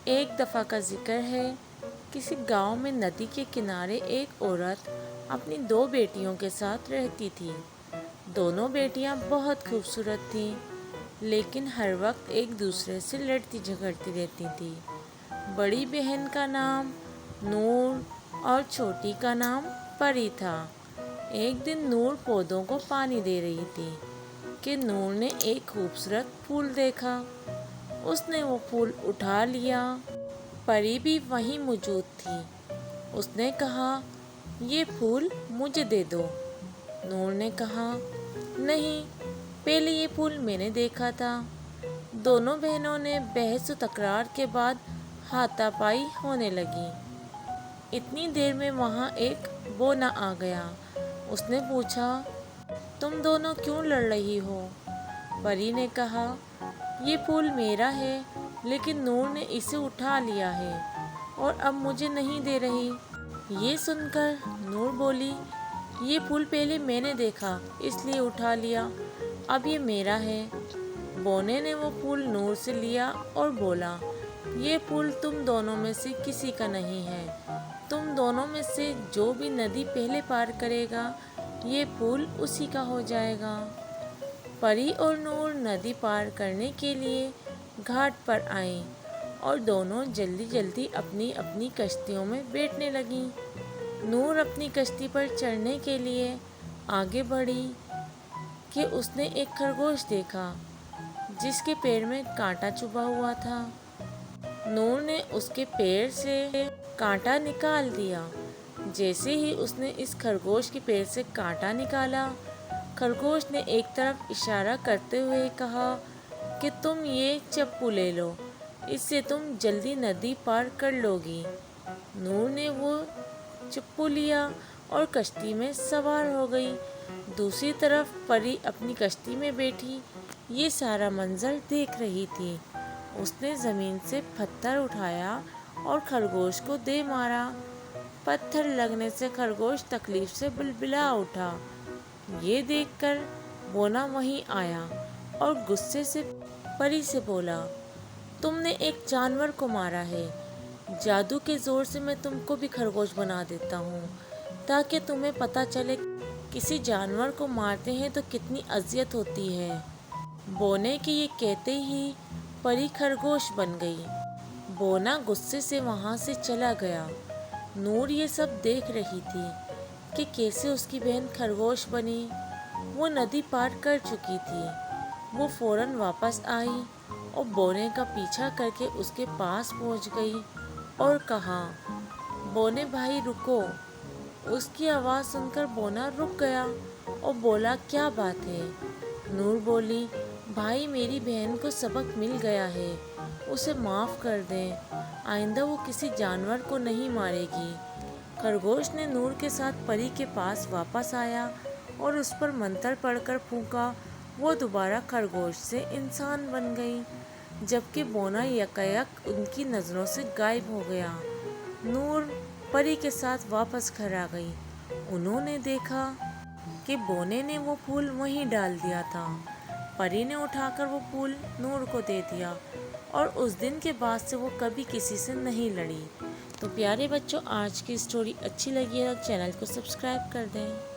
ایک دفعہ کا ذکر ہے، کسی گاؤں میں ندی کے کنارے ایک عورت اپنی دو بیٹیوں کے ساتھ رہتی تھی۔ دونوں بیٹیاں بہت خوبصورت تھیں، لیکن ہر وقت ایک دوسرے سے لڑتی جھگڑتی رہتی تھیں۔ بڑی بہن کا نام نور اور چھوٹی کا نام پری تھا۔ ایک دن نور پودوں کو پانی دے رہی تھی کہ نور نے ایک خوبصورت پھول دیکھا۔ اس نے وہ پھول اٹھا لیا۔ پری بھی وہیں موجود تھی۔ اس نے کہا، یہ پھول مجھے دے دو۔ نور نے کہا، نہیں، پہلے یہ پھول میں نے دیکھا تھا۔ دونوں بہنوں نے بحث و تکرار کے بعد ہاتھا پائی ہونے لگی۔ اتنی دیر میں وہاں ایک بونا آ گیا۔ اس نے پوچھا، تم دونوں کیوں لڑ رہی ہو؟ پری نے کہا، یہ پھول میرا ہے، لیکن نور نے اسے اٹھا لیا ہے اور اب مجھے نہیں دے رہی۔ یہ سن کر نور بولی، یہ پھول پہلے میں نے دیکھا، اس لیے اٹھا لیا، اب یہ میرا ہے۔ بونے نے وہ پھول نور سے لیا اور بولا، یہ پھول تم دونوں میں سے کسی کا نہیں ہے۔ تم دونوں میں سے جو بھی ندی پہلے پار کرے گا، یہ پھول اسی کا ہو جائے گا۔ پری اور نور ندی پار کرنے کے لیے گھاٹ پر آئیں اور دونوں جلدی جلدی اپنی اپنی کشتیوں میں بیٹھنے لگیں۔ نور اپنی کشتی پر چڑھنے کے لیے آگے بڑھی کہ اس نے ایک خرگوش دیکھا جس کے پیر میں کانٹا چبھا ہوا تھا۔ نور نے اس کے پیر سے کانٹا نکال دیا۔ جیسے ہی اس نے اس خرگوش کے پیر سے کانٹا نکالا، خرگوش نے ایک طرف اشارہ کرتے ہوئے کہا کہ تم یہ چپو لے لو، اس سے تم جلدی ندی پار کر لو گی۔ نور نے وہ چپو لیا اور کشتی میں سوار ہو گئی۔ دوسری طرف پری اپنی کشتی میں بیٹھی یہ سارا منظر دیکھ رہی تھی۔ اس نے زمین سے پتھر اٹھایا اور خرگوش کو دے مارا۔ پتھر لگنے سے خرگوش تکلیف سے بلبلا اٹھا۔ یہ دیکھ کر بونا وہیں آیا اور غصے سے پری سے بولا، تم نے ایک جانور کو مارا ہے، جادو کے زور سے میں تم کو بھی خرگوش بنا دیتا ہوں تاکہ تمہیں پتہ چلے کسی جانور کو مارتے ہیں تو کتنی اذیت ہوتی ہے۔ بونے کے یہ کہتے ہی پری خرگوش بن گئی۔ بونا غصے سے وہاں سے چلا گیا۔ نور یہ سب دیکھ رہی تھی کہ کیسے اس کی بہن خرگوش بنی۔ وہ ندی پار کر چکی تھی۔ وہ فوراً واپس آئی اور بونے کا پیچھا کر کے اس کے پاس پہنچ گئی اور کہا، بونے بھائی رکو۔ اس کی آواز سن کر بونا رک گیا اور بولا، کیا بات ہے؟ نور بولی، بھائی میری بہن کو سبق مل گیا ہے، اسے معاف کر دیں، آئندہ وہ کسی جانور کو نہیں مارے گی۔ خرگوش نے نور کے ساتھ پری کے پاس واپس آیا اور اس پر منتر پڑھ کر پھونکا۔ وہ دوبارہ خرگوش سے انسان بن گئی، جبکہ بونا یکایک ان کی نظروں سے غائب ہو گیا۔ نور پری کے ساتھ واپس گھر آ گئی۔ انہوں نے دیکھا کہ بونے نے وہ پھول وہیں ڈال دیا تھا۔ پری نے اٹھا کر وہ پھول نور کو دے دیا اور اس دن کے بعد سے وہ کبھی کسی سے نہیں لڑی۔ تو پیارے بچوں، آج کی اسٹوری اچھی لگی ہے تو چینل کو سبسکرائب کر دیں۔